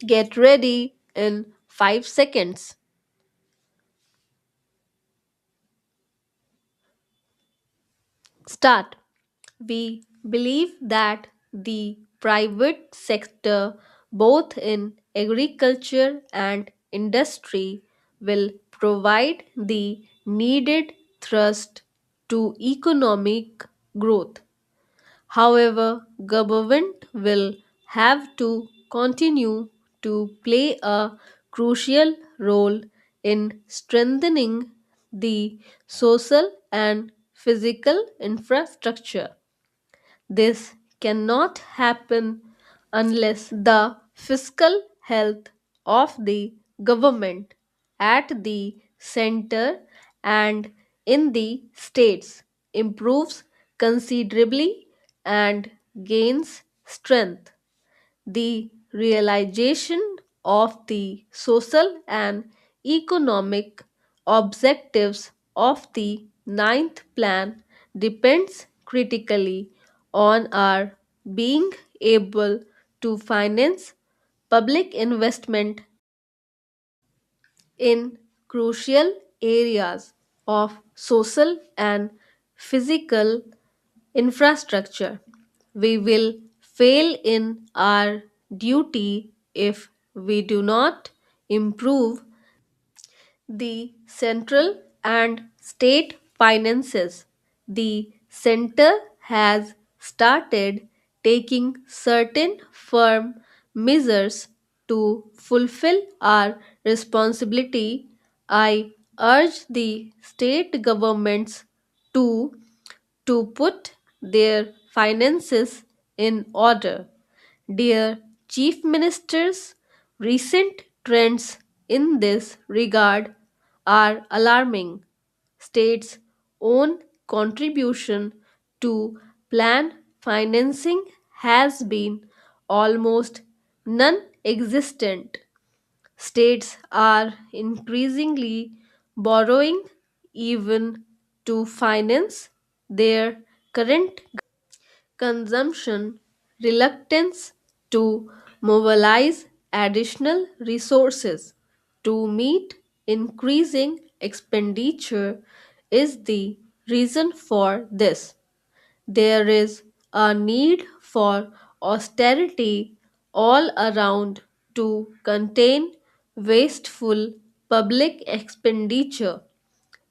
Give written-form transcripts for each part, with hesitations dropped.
Get ready in 5 seconds. Start. We believe that the private sector, both in agriculture and industry, will provide the needed thrust to economic growth. However, government will have to continue to play a crucial role in strengthening the social and physical infrastructure. This cannot happen unless the fiscal health of the government at the center and in the states improves considerably and gains strength. The realization of the social and economic objectives of the ninth plan depends critically on our being able to finance public investment in crucial areas of social and physical infrastructure. We will fail in our duty if we do not improve the central and state finances. The center has started taking certain firm measures to fulfill our responsibility. I urge the state governments to put their finances in order. Dear Chief Ministers, recent trends in this regard are alarming. States' own contribution to plan financing has been almost non existent. States are increasingly borrowing even to finance their current consumption, reluctance to mobilize additional resources to meet increasing expenditure is the reason for this. There is a need for austerity all around to contain wasteful public expenditure.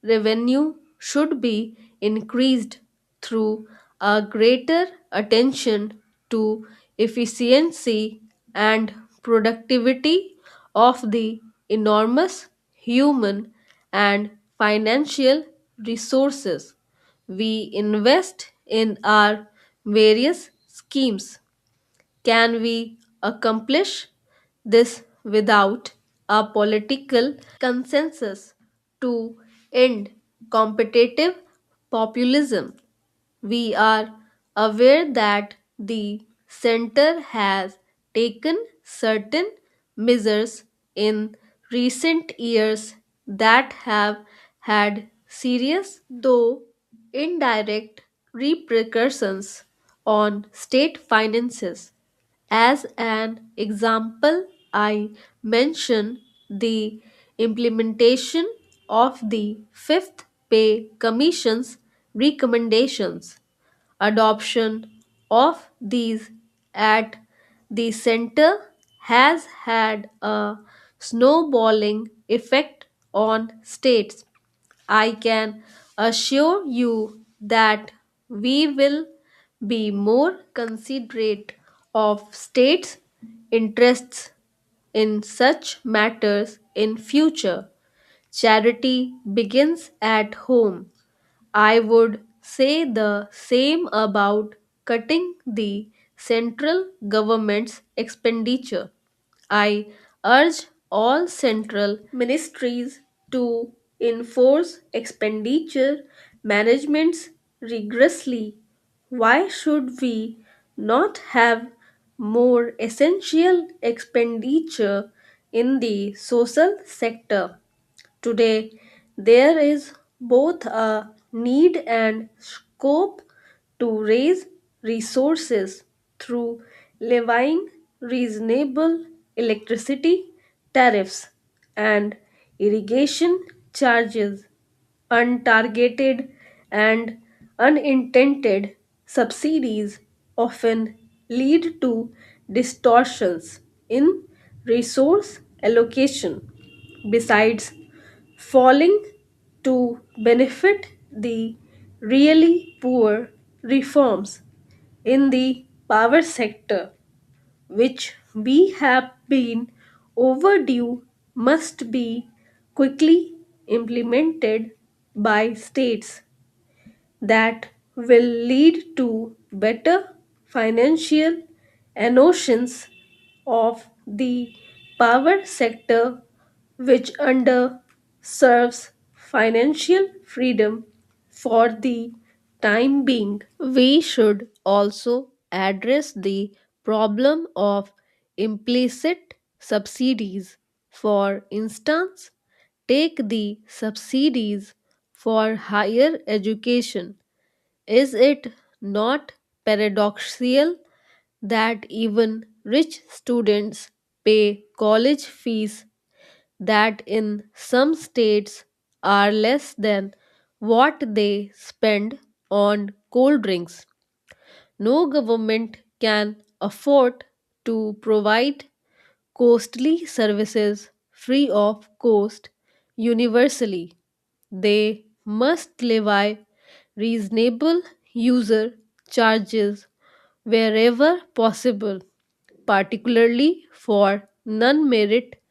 Revenue should be increased through a greater attention to efficiency and productivity of the enormous human and financial resources we invest in our various schemes. Can we accomplish this without a political consensus to end competitive populism? We are aware that the center has taken certain measures in recent years that have had serious, though indirect, repercussions on state finances. As an example, I mention the implementation of the Fifth Pay Commission's recommendations. Adoption of these at the center has had a snowballing effect on states. I can assure you that we will be more considerate of states' interests in such matters in future. Charity begins at home. I would say the same about cutting the central government's expenditure. I urge all central ministries to enforce expenditure managements rigorously. Why should we not have more essential expenditure in the social sector? Today, there is both a need and scope to raise resources through levying reasonable electricity tariffs, and irrigation charges, untargeted and unintended subsidies often lead to distortions in resource allocation. Besides, falling to benefit the really poor reforms in the power sector, which we have been overdue, must be quickly implemented by states that will lead to better financial notions of the power sector, which underserves financial freedom for the time being. We should also address the problem of implicit subsidies. For instance, take the subsidies for higher education. Is it not paradoxical that even rich students pay college fees that in some states are less than what they spend on cold drinks? No government can afford to provide costly services free of cost universally. They must levy reasonable user charges wherever possible, particularly for non merit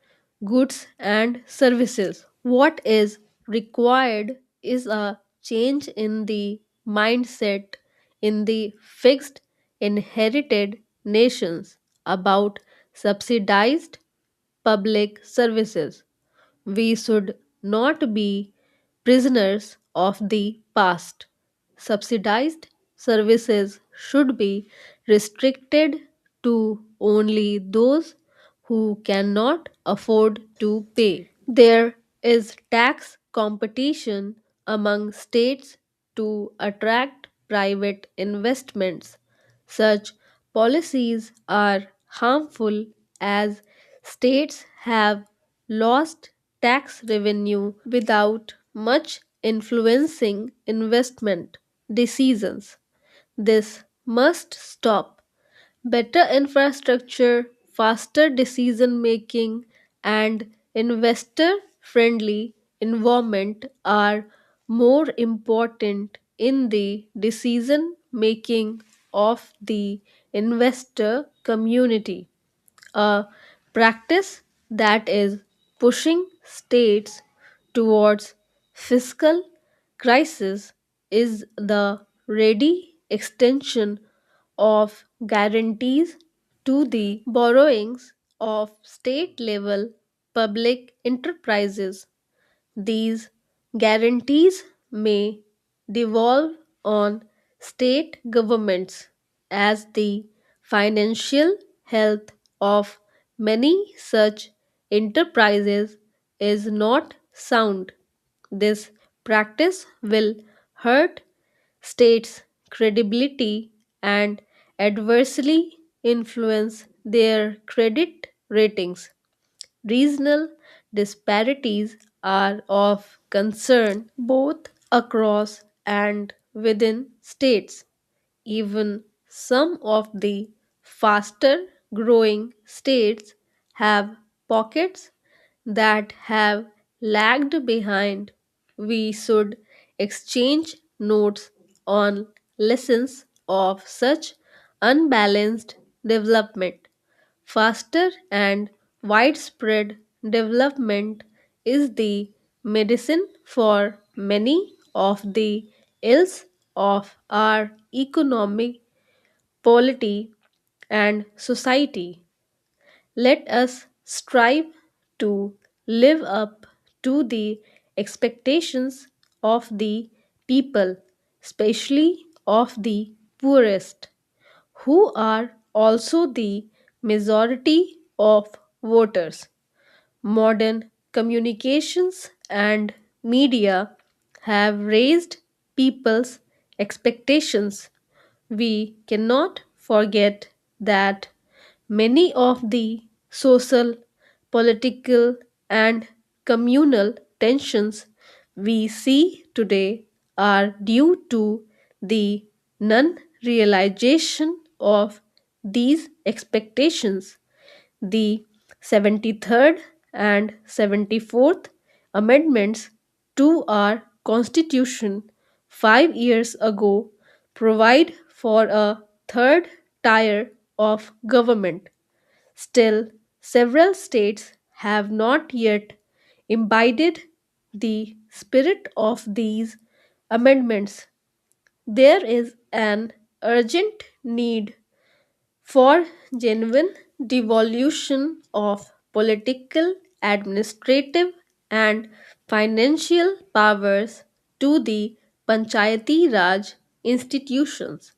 goods and services. What is required is a change in the mindset in the fixed inherited nations about subsidized public services. We should not be prisoners of the past. Subsidized services should be restricted to only those who cannot afford to pay. There is tax competition among states to attract private investments. Such policies are harmful as states have lost tax revenue without much influencing investment decisions. This must stop. Better infrastructure, faster decision making, and investor friendly environment are more important in the decision making of the investor community. A practice that is pushing states towards fiscal crisis is the ready extension of guarantees to the borrowings of state level public enterprises. These guarantees may devolve on state governments as the financial health of many such enterprises is not sound. This practice will hurt states' credibility and adversely influence their credit ratings. Regional disparities are of concern both across and within states. Even some of the faster growing states have pockets that have lagged behind. We should exchange notes on lessons of such unbalanced development. Faster and widespread development is the medicine for many of the ills of our economy, polity, and society. Let us strive to live up to the expectations of the people, especially of the poorest, who are also the majority of voters. Modern communications and media have raised people's expectations. We cannot forget that many of the social, political, and communal tensions we see today are due to the non realization of these expectations. The 73rd and 74th Amendments to our Constitution 5 years ago provide for a third tier of government. Still, several states have not yet imbibed the spirit of these amendments. There is an urgent need for genuine devolution of political, administrative, and financial powers to the Panchayati Raj institutions.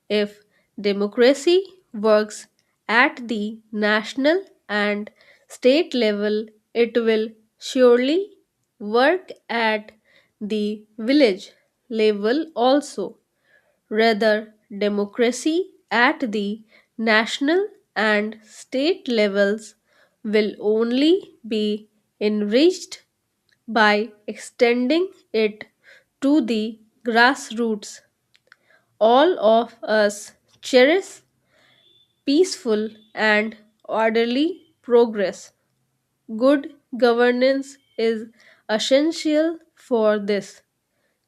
If democracy works at the national and state level, it will surely work at the village level also. Rather, democracy at the national and state levels will only be enriched by extending it to the grassroots. All of us cherish peaceful and orderly progress. Good governance is essential for this.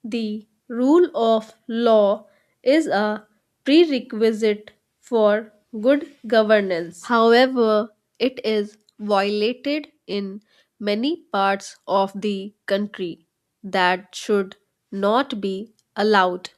The rule of law is a prerequisite for good governance. However, it is violated in many parts of the country that should not be allowed.